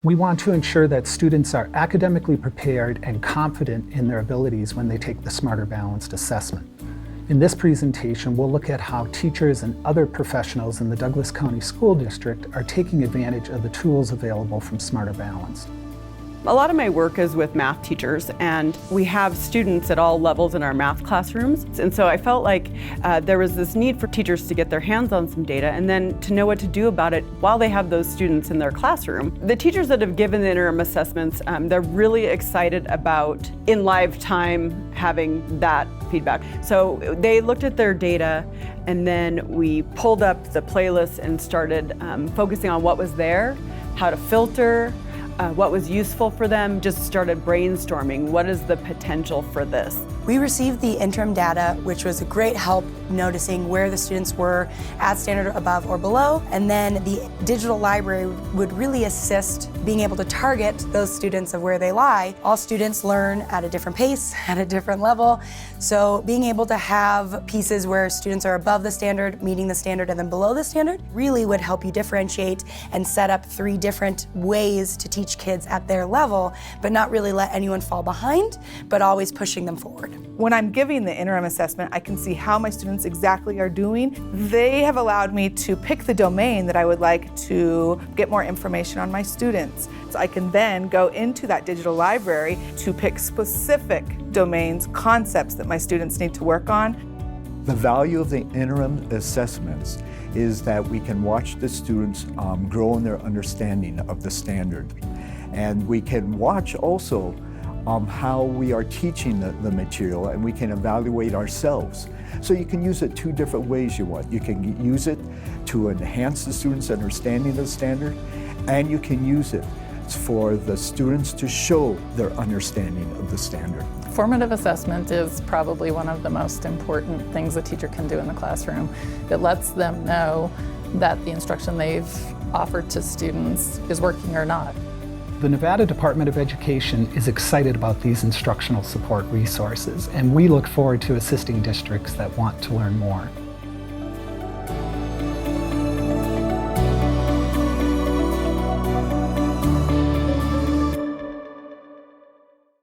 We want to ensure that students are academically prepared and confident in their abilities when they take the Smarter Balanced assessment. In this presentation, we'll look at how teachers and other professionals in the Douglas County School District are taking advantage of the tools available from Smarter Balanced. A lot of my work is with math teachers, and we have students at all levels in our math classrooms. And so I felt like there was this need for teachers to get their hands on some data and then to know what to do about it while they have those students in their classroom. The teachers that have given the interim assessments, they're really excited about in live time having that feedback. So they looked at their data, and then we pulled up the playlist and started focusing on what was there, how to filter, what was useful for them, just started brainstorming, what is the potential for this? We received the interim data, which was a great help noticing where the students were at standard above or below, and then the digital library would really assist being able to target those students of where they lie. All students learn at a different pace, at a different level, so being able to have pieces where students are above the standard, meeting the standard, and then below the standard really would help you differentiate and set up 3 different ways to teach kids at their level, but not really let anyone fall behind, but always pushing them forward. When I'm giving the interim assessment, I can see how my students exactly are doing. They have allowed me to pick the domain that I would like to get more information on my students. So I can then go into that digital library to pick specific domains, concepts that my students need to work on. The value of the interim assessments is that we can watch the students grow in their understanding of the standard. And we can watch also how we are teaching the material, and we can evaluate ourselves. So you can use it 2 different ways you want. You can use it to enhance the students' understanding of the standard, and you can use it for the students to show their understanding of the standard. Formative assessment is probably one of the most important things a teacher can do in the classroom. It lets them know that the instruction they've offered to students is working or not. The Nevada Department of Education is excited about these instructional support resources, and we look forward to assisting districts that want to learn more.